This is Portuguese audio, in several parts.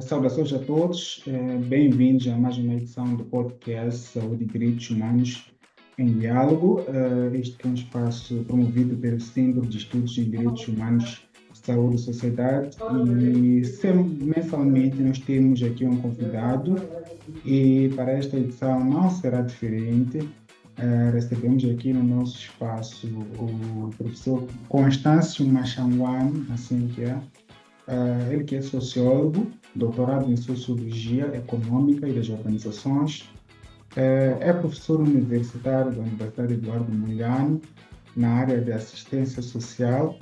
Saudações a todos, bem-vindos a mais uma edição do podcast Saúde e Direitos Humanos em Diálogo. Este é um espaço promovido pelo Centro de Estudos em Direitos Humanos, Saúde e Sociedade, e mensalmente nós temos aqui um convidado, e para esta edição não será diferente. Recebemos aqui no nosso espaço o professor Constâncio Machangwan, assim que é. Ele que é sociólogo, doutorado em Sociologia Econômica e das Organizações, é professor universitário da Universidade Eduardo Mondlane na área de assistência social,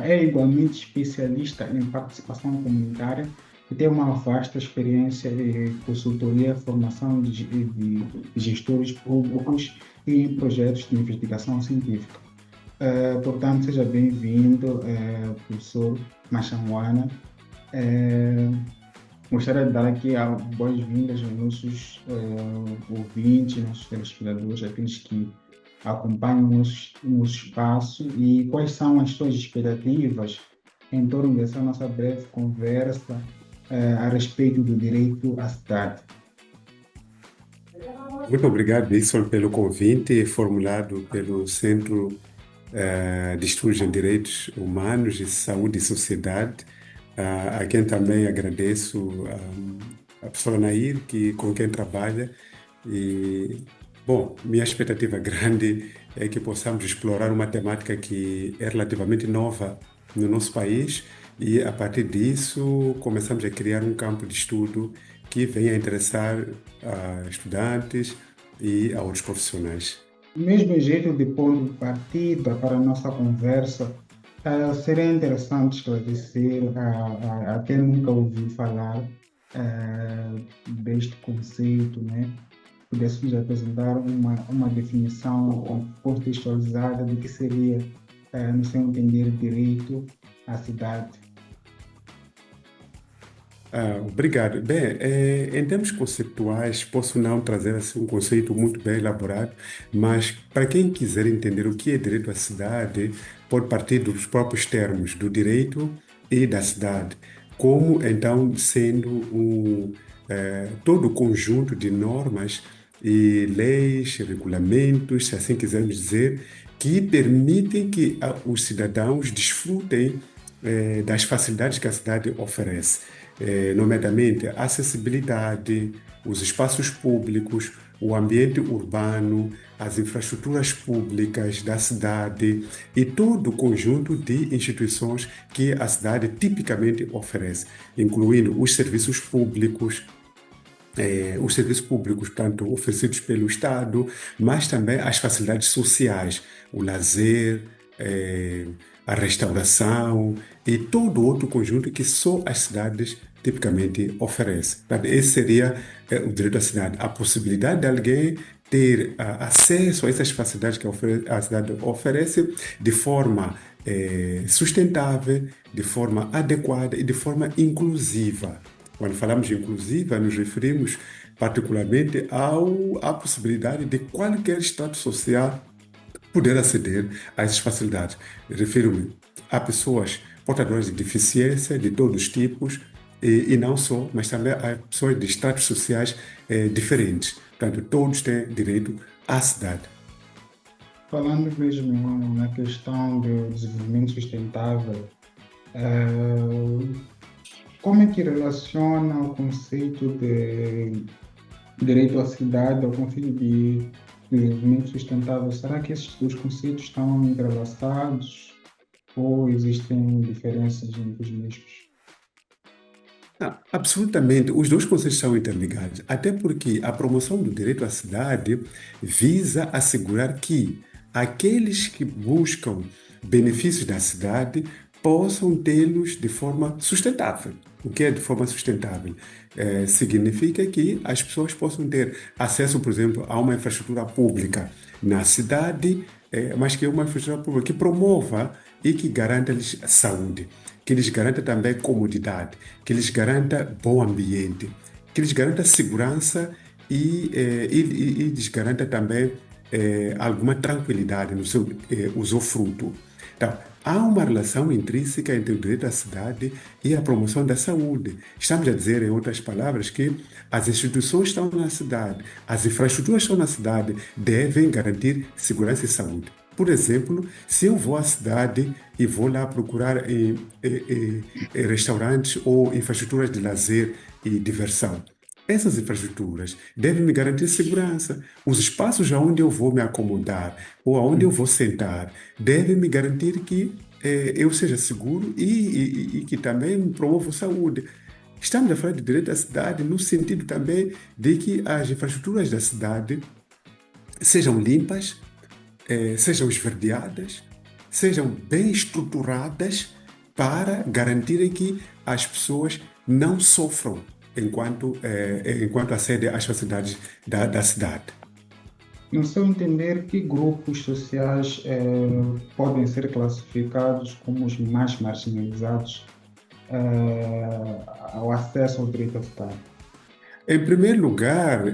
é igualmente especialista em participação comunitária e tem uma vasta experiência em consultoria, formação de gestores públicos e em projetos de investigação científica. Portanto, seja bem-vindo, professor Machangwana. Gostaria de dar aqui boas-vindas aos nossos ouvintes, nossos telespectadores, aqueles que acompanham o nosso espaço, e quais são as suas expectativas em torno dessa nossa breve conversa a respeito do direito à cidade. Muito obrigado, Dixon, pelo convite formulado pelo Centro de Estudos em Direitos Humanos e Saúde e Sociedade, a quem também agradeço a professora Nair, com quem trabalha. E, bom, minha expectativa grande é que possamos explorar uma temática que é relativamente nova no nosso país e, a partir disso, começamos a criar um campo de estudo que venha a interessar a estudantes e a outros profissionais. Mesmo jeito de ponto de partida para a nossa conversa, seria interessante esclarecer a quem nunca ouviu falar deste conceito, né? Pudéssemos apresentar uma definição contextualizada do que seria, no seu entender, direito à cidade. Obrigado. Bem, em termos conceituais, posso não trazer assim, um conceito muito bem elaborado, mas para quem quiser entender o que é direito à cidade, pode partir dos próprios termos do direito e da cidade, como então sendo todo o conjunto de normas e leis, regulamentos, se assim quisermos dizer, que permitem que os cidadãos desfrutem das facilidades que a cidade oferece, nomeadamente a acessibilidade, os espaços públicos, o ambiente urbano, as infraestruturas públicas da cidade e todo o conjunto de instituições que a cidade tipicamente oferece, incluindo os serviços públicos, tanto oferecidos pelo Estado, mas também as facilidades sociais, o lazer, a restauração e todo outro conjunto que só as cidades tipicamente oferecem. Portanto, esse seria o direito à cidade, a possibilidade de alguém ter acesso a essas facilidades que a cidade oferece de forma sustentável, de forma adequada e de forma inclusiva. Quando falamos de inclusiva, nos referimos particularmente à possibilidade de qualquer estado social poder aceder a essas facilidades. Refiro-me a pessoas portadoras de deficiência de todos os tipos e não só, mas também a pessoas de estratos sociais diferentes. Portanto, todos têm direito à cidade. Falando mesmo na questão do desenvolvimento sustentável, como é que relaciona o conceito de direito à cidade ao conceito de desenvolvimento sustentável? Será que esses dois conceitos estão entrelaçados ou existem diferenças entre os mesmos? Absolutamente, os dois conceitos são interligados, até porque a promoção do direito à cidade visa assegurar que aqueles que buscam benefícios da cidade possam tê-los de forma sustentável. O que é de forma sustentável? Significa que as pessoas possam ter acesso, por exemplo, a uma infraestrutura pública na cidade, mas que é uma infraestrutura pública que promova e que garanta-lhes saúde, que lhes garanta também comodidade, que lhes garanta bom ambiente, que lhes garanta segurança e lhes garanta também alguma tranquilidade no seu usufruto. Então, há uma relação intrínseca entre o direito à cidade e a promoção da saúde. Estamos a dizer, em outras palavras, que as instituições estão na cidade, as infraestruturas estão na cidade, devem garantir segurança e saúde. Por exemplo, se eu vou à cidade e vou lá procurar restaurantes ou infraestruturas de lazer e diversão, essas infraestruturas devem me garantir segurança. Os espaços onde eu vou me acomodar ou onde eu vou sentar devem me garantir que eu seja seguro e que também me promovo saúde. Estamos a falar de direito à cidade no sentido também de que as infraestruturas da cidade sejam limpas, sejam esverdeadas, sejam bem estruturadas para garantirem que as pessoas não sofram enquanto acedem às facilidades da cidade. No seu entender, que grupos sociais podem ser classificados como os mais marginalizados ao acesso ao direito à cidade? Em primeiro lugar,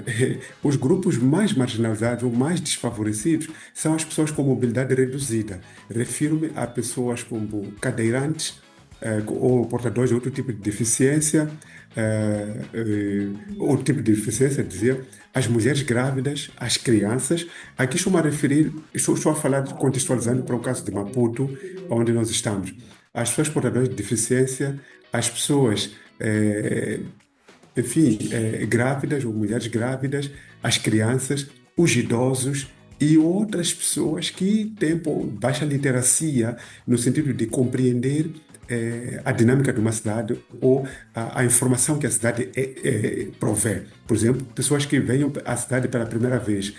os grupos mais marginalizados ou mais desfavorecidos são as pessoas com mobilidade reduzida. Refiro-me a pessoas como cadeirantes, ou portadores de outro tipo de deficiência, outro tipo de deficiência, dizia, as mulheres grávidas, as crianças. Aqui estou-me a referir, estou a falar, contextualizando para o caso de Maputo, onde nós estamos. As pessoas portadoras de deficiência, as pessoas enfim, grávidas ou mulheres grávidas, as crianças, os idosos e outras pessoas que têm baixa literacia no sentido de compreender a dinâmica de uma cidade ou a informação que a cidade provê. Por exemplo, pessoas que venham à cidade pela primeira vez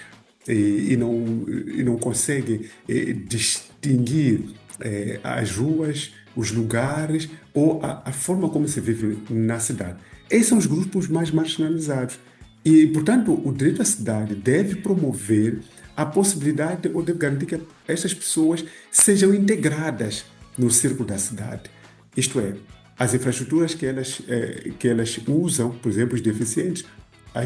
e não conseguem distinguir as ruas, os lugares ou a forma como se vive na cidade. Esses são os grupos mais marginalizados. E, portanto, o direito à cidade deve promover a possibilidade ou deve garantir que essas pessoas sejam integradas no círculo da cidade. Isto é, as infraestruturas que elas usam, por exemplo, os deficientes,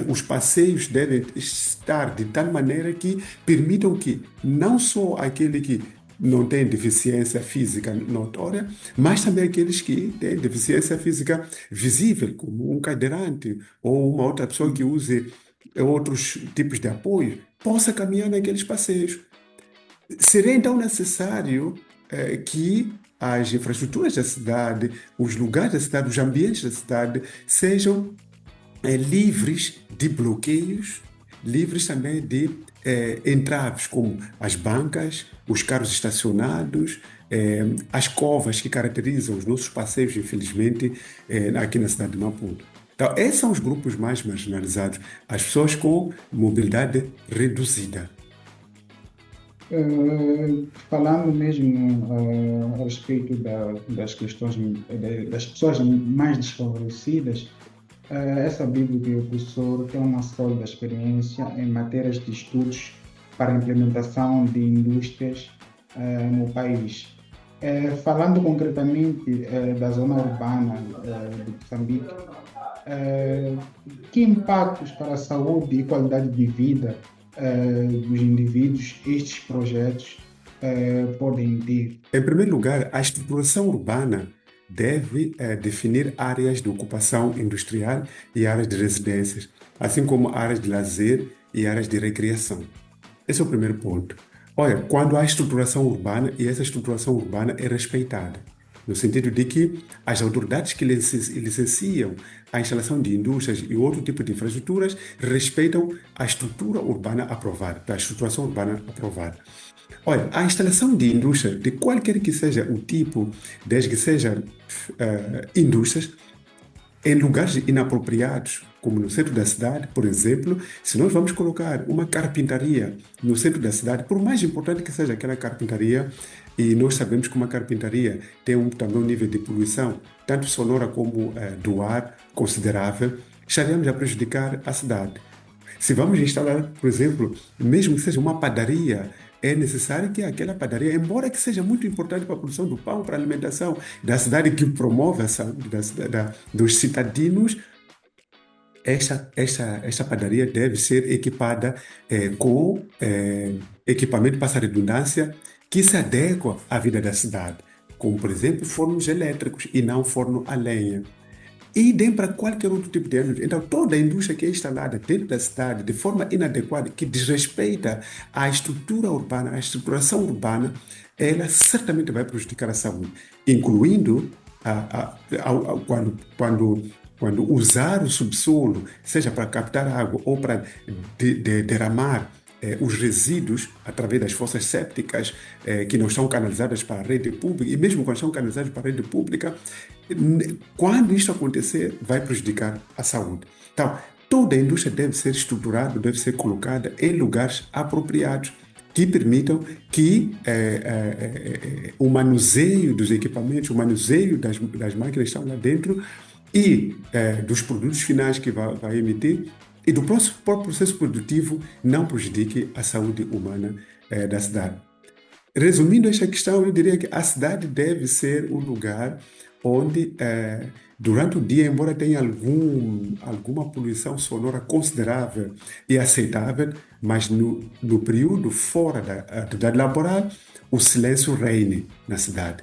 os passeios devem estar de tal maneira que permitam que não só aquele que não tem deficiência física notória, mas também aqueles que têm deficiência física visível, como um cadeirante ou uma outra pessoa que use outros tipos de apoio, possa caminhar naqueles passeios. Seria então necessário que as infraestruturas da cidade, os lugares da cidade, os ambientes da cidade sejam livres de bloqueios, livres também de entraves, como as bancas, os carros estacionados, as covas que caracterizam os nossos passeios, infelizmente, aqui na cidade de Maputo. Então, esses são os grupos mais marginalizados, as pessoas com mobilidade reduzida. Falando mesmo a respeito das questões das pessoas mais desfavorecidas, é sabido que o professor tem uma sólida experiência em matérias de estudos para a implementação de indústrias no país. Falando concretamente da zona urbana de Moçambique, que impactos para a saúde e qualidade de vida dos indivíduos estes projetos podem ter? Em primeiro lugar, a estruturação urbana deve definir áreas de ocupação industrial e áreas de residências, assim como áreas de lazer e áreas de recreação. Esse é o primeiro ponto. Olha, quando há estruturação urbana, e essa estruturação urbana é respeitada, no sentido de que as autoridades que licenciam a instalação de indústrias e outro tipo de infraestruturas respeitam a estrutura urbana aprovada, a estruturação urbana aprovada. Olha, a instalação de indústria, de qualquer que seja o tipo, desde que sejam indústrias, em lugares inapropriados, como no centro da cidade, por exemplo, se nós vamos colocar uma carpintaria no centro da cidade, por mais importante que seja aquela carpintaria, e nós sabemos que uma carpintaria tem também um nível de poluição, tanto sonora como do ar, considerável, estaríamos a prejudicar a cidade. Se vamos instalar, por exemplo, mesmo que seja uma padaria, é necessário que aquela padaria, embora que seja muito importante para a produção do pão, para a alimentação da cidade, que promove a saúde dos cidadinos, esta padaria deve ser equipada com equipamento, passa a redundância, que se adequa à vida da cidade, como, por exemplo, fornos elétricos e não forno a lenha. E idem para qualquer outro tipo de energia. Então, toda a indústria que é instalada dentro da cidade de forma inadequada, que desrespeita a estrutura urbana, a estruturação urbana, ela certamente vai prejudicar a saúde, incluindo quando usar o subsolo, seja para captar água ou para derramar os resíduos através das fossas sépticas que não estão canalizadas para a rede pública, e mesmo quando estão canalizadas para a rede pública, quando isso acontecer, vai prejudicar a saúde. Então, toda a indústria deve ser estruturada, deve ser colocada em lugares apropriados que permitam que o manuseio dos equipamentos, o manuseio das máquinas que estão lá dentro e dos produtos finais que vai emitir e do próprio processo produtivo não prejudique a saúde humana da cidade. Resumindo esta questão, eu diria que a cidade deve ser um lugar onde, durante o dia, embora tenha alguma poluição sonora considerável e aceitável, mas no período fora da atividade laboral, o silêncio reine na cidade.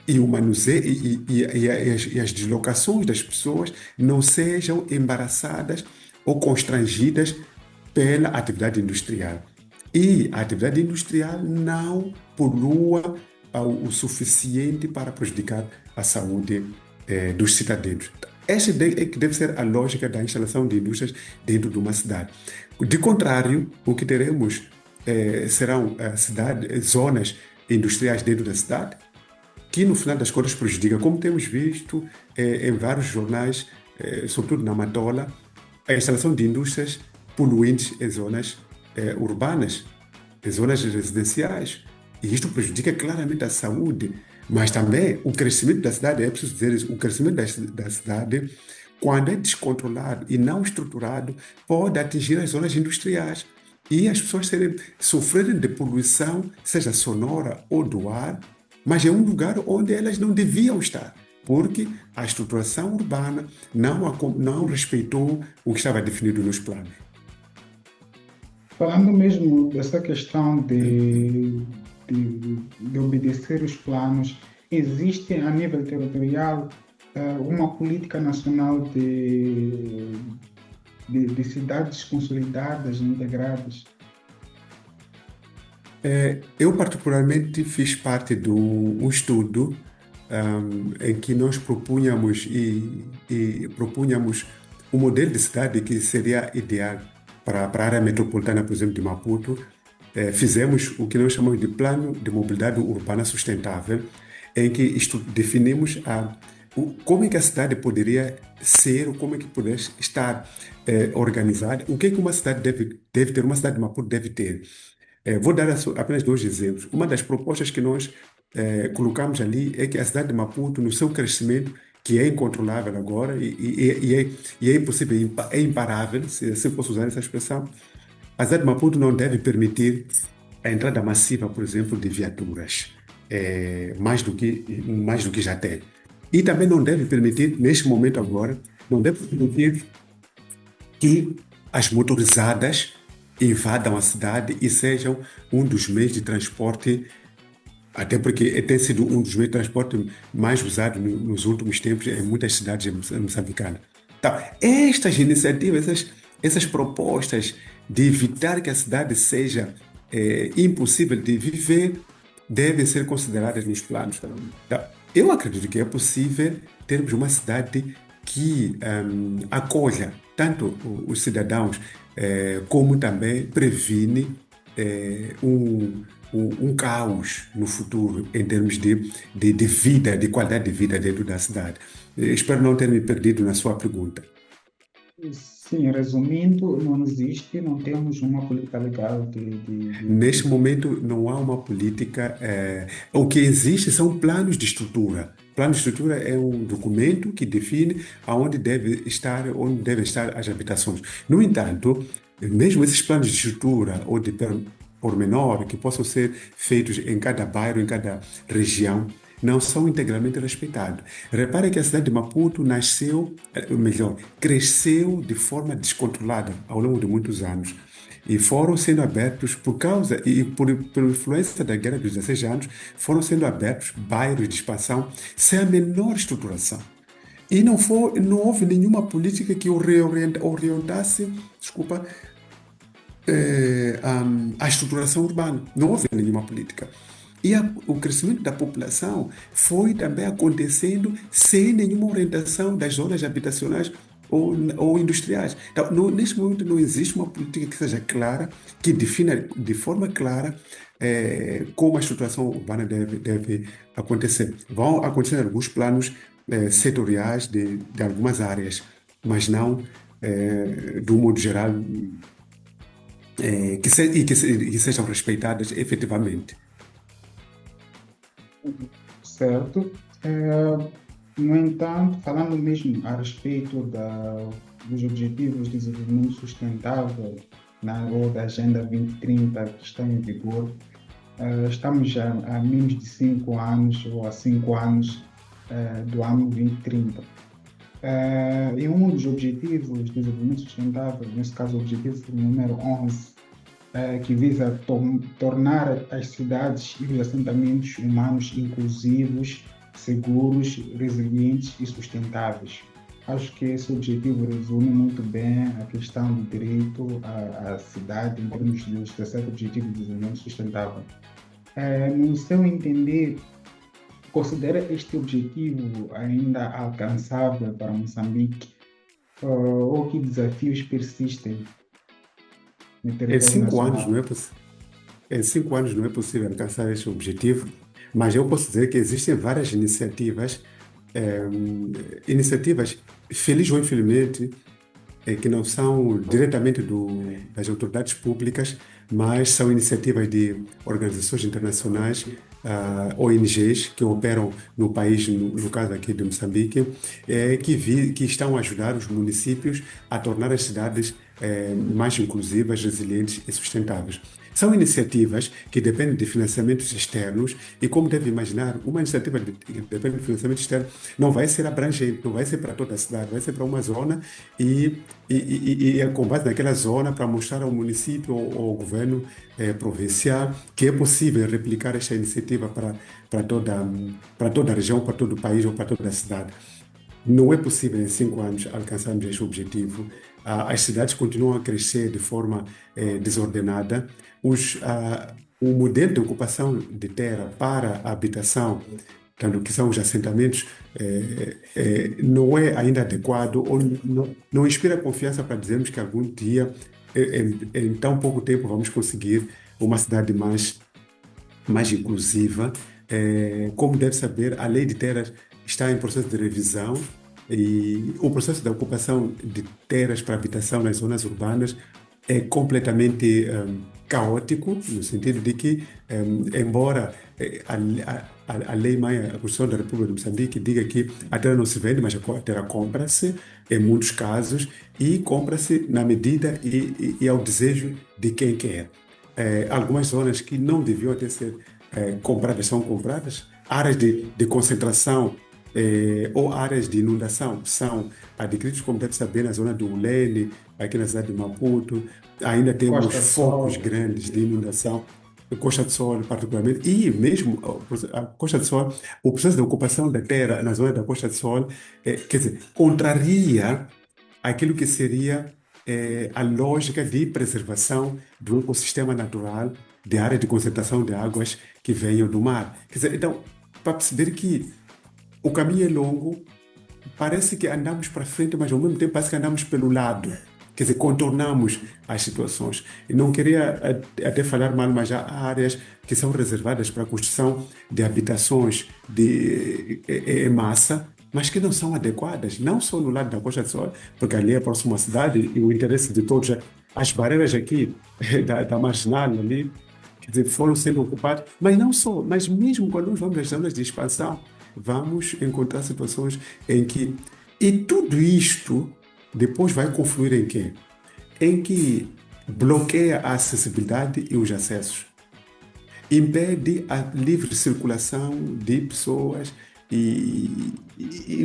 E o manuseio e as deslocações das pessoas não sejam embaraçadas ou constrangidas pela atividade industrial. E a atividade industrial não polua o suficiente para prejudicar a saúde dos cidadãos. Essa é que deve ser a lógica da instalação de indústrias dentro de uma cidade. De contrário, o que teremos serão zonas industriais dentro da cidade, que no final das contas prejudica, como temos visto em vários jornais, sobretudo na Matola, a instalação de indústrias poluentes em zonas urbanas, em zonas residenciais. E isto prejudica claramente a saúde, mas também o crescimento da cidade, é preciso dizer isso, o crescimento da cidade, quando é descontrolado e não estruturado, pode atingir as zonas industriais e as pessoas sofrerem de poluição, seja sonora ou do ar, mas é um lugar onde elas não deviam estar, porque a estruturação urbana não respeitou o que estava definido nos planos. Falando mesmo dessa questão de obedecer os planos, existe a nível territorial uma política nacional de cidades consolidadas, integradas? Eu particularmente fiz parte de um estudo em que nós propunhamos e propunhamos um modelo de cidade que seria ideal para a área metropolitana, por exemplo, de Maputo. Fizemos o que nós chamamos de Plano de Mobilidade Urbana Sustentável, em que definimos como é que a cidade poderia ser, ou como é que poderia estar organizada, o que é que uma cidade deve ter, uma cidade de Maputo deve ter. Vou dar apenas dois exemplos. Uma das propostas que nós colocamos ali é que a cidade de Maputo, no seu crescimento, que é incontrolável agora e é impossível, é imparável, se eu posso usar essa expressão, a cidade de Maputo não deve permitir a entrada massiva, por exemplo, de viaturas, mais do que já tem. E também não deve permitir, neste momento agora, não deve permitir que as motorizadas invadam a cidade e sejam um dos meios de transporte, até porque tem sido um dos meios de transporte mais usados nos últimos tempos em muitas cidades moçambicanas. Então, estas iniciativas, essas propostas de evitar que a cidade seja impossível de viver, devem ser consideradas nos planos. Então, eu acredito que é possível termos uma cidade que acolha tanto os cidadãos como também previne um caos no futuro em termos de vida, de qualidade de vida dentro da cidade. Espero não ter me perdido na sua pergunta. Sim, resumindo, não existe, não temos uma política legal Neste momento não há uma política. O que existe são planos de estrutura. Plano de estrutura é um documento que define onde devem estar as habitações. No entanto, mesmo esses planos de estrutura ou de pormenor que possam ser feitos em cada bairro, em cada região, não são integralmente respeitados. Repare que a cidade de Maputo cresceu de forma descontrolada ao longo de muitos anos. e foram sendo abertos por causa e por influência da Guerra dos 16 anos, foram sendo abertos bairros de expansão sem a menor estruturação. E não houve nenhuma política que orientasse, desculpa, a estruturação urbana. Não houve nenhuma política. E o crescimento da população foi também acontecendo sem nenhuma orientação das zonas habitacionais ou industriais. Então, neste momento não existe uma política que seja clara, que defina de forma clara como a estruturação urbana deve acontecer. Vão acontecer alguns planos setoriais de algumas áreas, mas não, do modo geral, que sejam respeitadas efetivamente. Certo? No entanto, falando mesmo a respeito dos Objetivos de Desenvolvimento Sustentável ou da Agenda 2030 que está em vigor, estamos já há menos de 5 anos ou há 5 anos do ano 2030. E um dos Objetivos de Desenvolvimento Sustentável, nesse caso o objetivo número 11, que visa tornar as cidades e os assentamentos humanos inclusivos, seguros, resilientes e sustentáveis. Acho que esse objetivo resume muito bem a questão do direito à cidade em termos dos 17 Objetivos de Desenvolvimento Sustentável. No seu entender, considera este objetivo ainda alcançável para Moçambique? Ou que desafios persistem no Em território 5 anos não nacional? é, em 5 anos não é possível alcançar este objetivo, mas eu posso dizer que existem várias iniciativas, eh, iniciativas, feliz ou infelizmente, que não são diretamente das autoridades públicas, mas são iniciativas de organizações internacionais, ONGs, que operam no país, no caso aqui de Moçambique, que estão a ajudar os municípios a tornar as cidades mais inclusivas, resilientes e sustentáveis. São iniciativas que dependem de financiamentos externos e, como deve imaginar, uma iniciativa que depende de financiamento externo não vai ser abrangente, não vai ser para toda a cidade, vai ser para uma zona e é com base naquela zona para mostrar ao município ou ao governo provincial que é possível replicar esta iniciativa para toda a região, para todo o país ou para toda a cidade. Não é possível em 5 anos alcançarmos este objetivo. As cidades continuam a crescer de forma desordenada. O modelo de ocupação de terra para a habitação, tanto que são os assentamentos, não é ainda adequado ou não inspira confiança para dizermos que algum dia, em tão pouco tempo, vamos conseguir uma cidade mais inclusiva. Como deve saber, a lei de terras está em processo de revisão e o processo da ocupação de terras para habitação nas zonas urbanas é completamente caótico, no sentido de que, embora a lei-mãe, a Constituição da República de Moçambique, diga que a terra não se vende, mas a terra compra-se, em muitos casos, e compra-se na medida e ao desejo de quem quer. Algumas zonas que não deviam ter sido compradas são compradas, áreas de concentração ou áreas de inundação são adquiridas, como deve saber, na zona do Ulene, aqui na cidade de Maputo. Ainda temos Costa do focos Sol. grandes de inundação, Costa do Sol particularmente, e mesmo a Costa do Sol, o processo de ocupação da terra na zona da Costa do Sol, quer dizer, contraria aquilo que seria a lógica de preservação do ecossistema natural, de área de concentração de águas que venham do mar. Quer dizer, então, para perceber que o caminho é longo, parece que andamos para frente, mas ao mesmo tempo parece que andamos pelo lado. Quer dizer, contornamos as situações. E não queria até falar mal, mas há áreas que são reservadas para a construção de habitações em massa, mas que não são adequadas, não só no lado da Costa do Sol, porque ali é próximo à cidade e o interesse de todos, as barreiras aqui da marginal ali, quer dizer, foram sendo ocupadas, mas não só, mas mesmo quando nós vamos às zonas de expansão, vamos encontrar situações em que. E tudo isto depois vai confluir em quê? Em que bloqueia a acessibilidade e os acessos, impede a livre circulação de pessoas e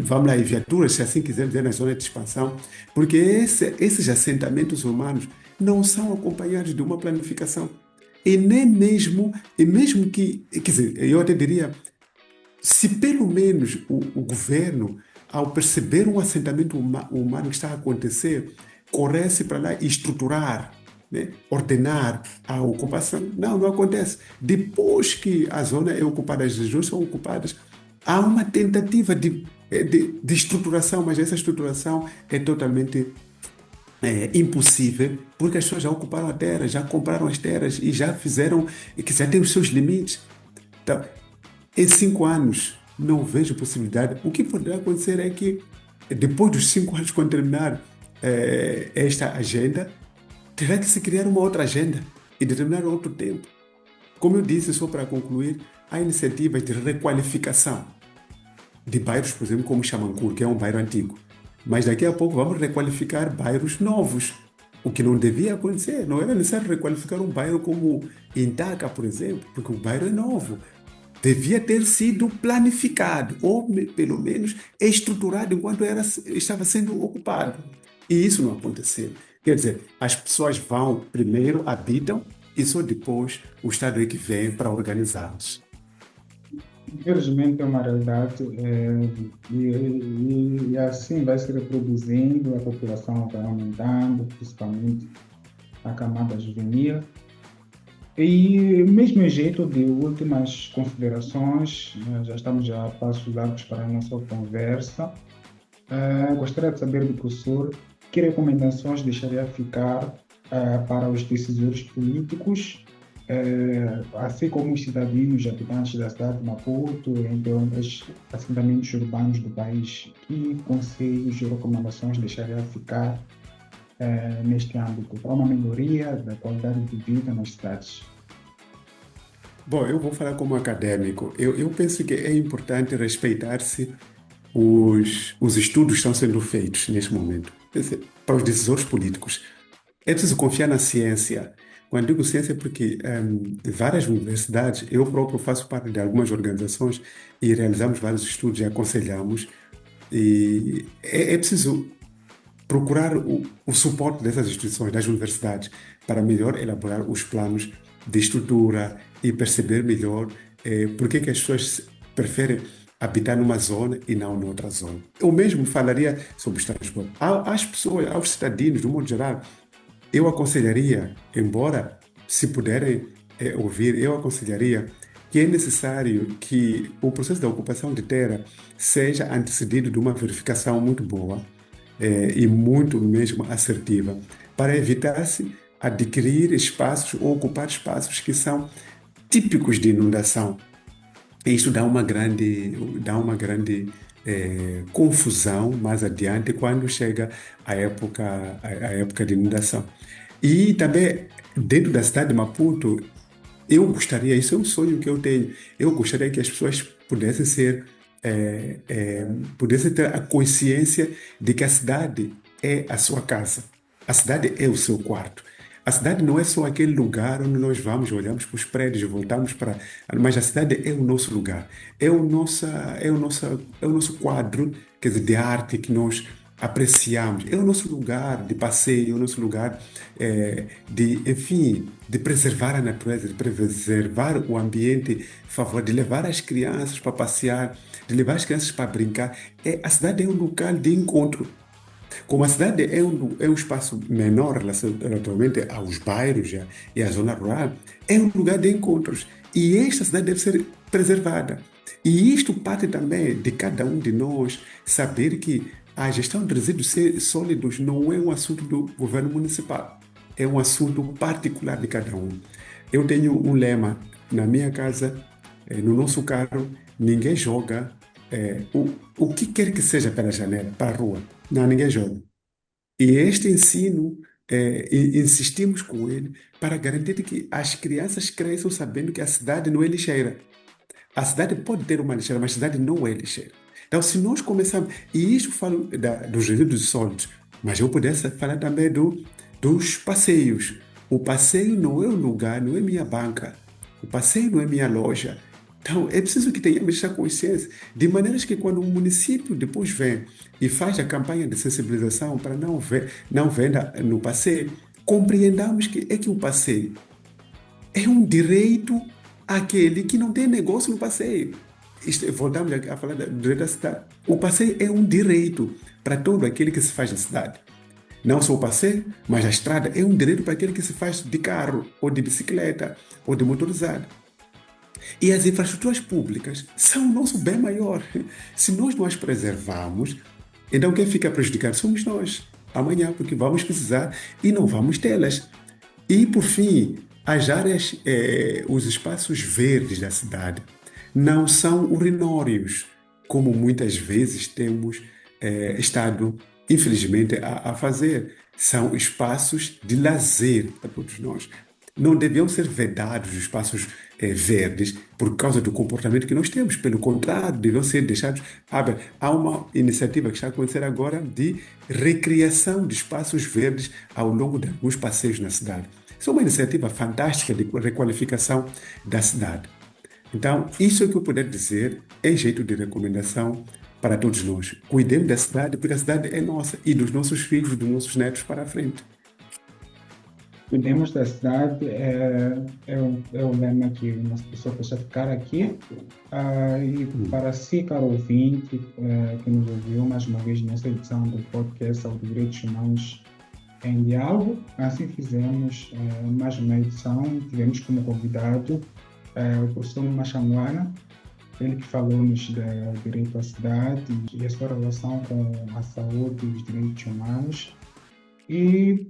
vamos lá, e viaturas, se assim quiser dizer, na zona de expansão, porque esses assentamentos humanos não são acompanhados de uma planificação. E mesmo que, quer dizer, eu até diria, se pelo menos o governo, ao perceber um assentamento humano que está a acontecer, corresse para lá e estruturar, né, ordenar a ocupação, não acontece. Depois que a zona é ocupada, as regiões são ocupadas, há uma tentativa de estruturação, mas essa estruturação é totalmente impossível, porque as pessoas já ocuparam a terra, já compraram as terras e já fizeram, e que já têm os seus limites. Então, em 5 anos, não vejo possibilidade. O que poderá acontecer é que, depois dos 5 anos, quando terminar esta agenda, terá que se criar uma outra agenda e determinar outro tempo. Como eu disse, só para concluir, há iniciativas de requalificação de bairros, por exemplo, como Xamancur, que é um bairro antigo. Mas daqui a pouco vamos requalificar bairros novos, o que não devia acontecer. Não era necessário requalificar um bairro como Intaca, por exemplo, porque o bairro é novo. Devia ter sido planificado, ou pelo menos estruturado enquanto estava sendo ocupado. E isso não aconteceu. Quer dizer, as pessoas vão primeiro, habitam, e só depois o Estado é que vem para organizá-los. Infelizmente é uma realidade, e assim vai se reproduzindo, a população vai aumentando, principalmente a camada juvenil. E mesmo em jeito de últimas considerações, já estamos a passos largos para a nossa conversa. Gostaria de saber do professor que recomendações deixaria ficar para os decisores políticos, assim como os cidadãos e habitantes da cidade de Maputo, entre outros assentamentos urbanos do país. Que conselhos e recomendações deixaria ficar neste âmbito para uma melhoria da qualidade de vida nas cidades? Bom, eu vou falar como acadêmico. Eu penso que é importante respeitar-se os estudos que estão sendo feitos neste momento. Quer dizer, para os decisores políticos. É preciso confiar na ciência. Quando digo ciência, é porque várias universidades, eu próprio faço parte de algumas organizações e realizamos vários estudos e aconselhamos. E é preciso procurar o suporte dessas instituições, das universidades, para melhor elaborar os planos de estrutura e perceber melhor por que as pessoas preferem habitar numa zona e não noutra zona. Eu mesmo falaria sobre os transportes. Às pessoas, aos cidadãos, de um modo geral, eu aconselharia, embora se puderem ouvir, eu aconselharia que é necessário que o processo da ocupação de terra seja antecedido de uma verificação muito boa e muito mesmo assertiva, para evitar-se adquirir espaços ou ocupar espaços que são típicos de inundação. E isto dá uma grande confusão mais adiante quando chega a época de inundação. E também, dentro da cidade de Maputo, eu gostaria, isso é um sonho que eu tenho, eu gostaria que as pessoas pudessem ter a consciência de que a cidade é a sua casa, a cidade é o seu quarto. A cidade não é só aquele lugar onde nós vamos, olhamos para os prédios e voltamos para. Mas a cidade é o nosso lugar, é o nosso quadro, quer dizer, de arte que nós apreciamos, é o nosso lugar de passeio, é o nosso lugar enfim, de preservar a natureza, de preservar o ambiente favorável, de levar as crianças para passear, de levar as crianças para brincar. A cidade é um local de encontro. Como a cidade é um espaço menor relativamente aos bairros e à zona rural, é um lugar de encontros. E esta cidade deve ser preservada. E isto parte também de cada um de nós saber que a gestão de resíduos sólidos não é um assunto do governo municipal, é um assunto particular de cada um. Eu tenho um lema na minha casa, no nosso carro: ninguém joga o que quer que seja pela janela, para a rua. Não, ninguém joga. E este ensino, insistimos com ele para garantir que as crianças cresçam sabendo que a cidade não é lixeira. A cidade pode ter uma lixeira, mas a cidade não é lixeira. Então, se nós começarmos, e isto falo dos resíduos sólidos, mas eu pudesse falar também dos passeios. O passeio não é o lugar, não é minha banca. O passeio não é minha loja. Então, é preciso que tenhamos essa consciência, de maneiras que quando o município depois vem e faz a campanha de sensibilização para não venda no passeio, compreendamos que o passeio é um direito àquele que não tem negócio no passeio. Voltamos a falar do direito da cidade. O passeio é um direito para todo aquele que se faz na cidade. Não só o passeio, mas a estrada é um direito para aquele que se faz de carro, ou de bicicleta, ou de motorizado. E as infraestruturas públicas são o nosso bem maior. Se nós não as preservarmos, então quem fica prejudicado somos nós. Amanhã, porque vamos precisar e não vamos tê-las. E, por fim, as áreas, os espaços verdes da cidade não são urinórios, como muitas vezes temos estado, infelizmente, a fazer. São espaços de lazer para todos nós. Não deviam ser vedados os espaços verdes por causa do comportamento que nós temos. Pelo contrário, deviam ser deixados abertos. Há uma iniciativa que está a acontecer agora de recriação de espaços verdes ao longo de alguns passeios na cidade. Isso é uma iniciativa fantástica de requalificação da cidade. Então, isso é o que eu puder dizer em jeito de recomendação para todos nós. Cuidemos da cidade, porque a cidade é nossa e dos nossos filhos, dos nossos netos para a frente. Cuidemos da cidade é o lema que nossa pessoa precisa ficar aqui. E para si, caro ouvinte, que nos ouviu mais uma vez nessa edição do podcast sobre Direitos Humanos em Diálogo, assim fizemos mais uma edição. Tivemos como convidado o professor Machanguana, ele que falou-nos do direito à cidade e a sua relação com a saúde e os direitos humanos. E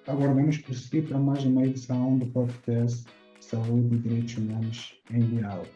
agora vamos prosseguir para mais uma edição do podcast Saúde e Direitos Humanos em Diálogo.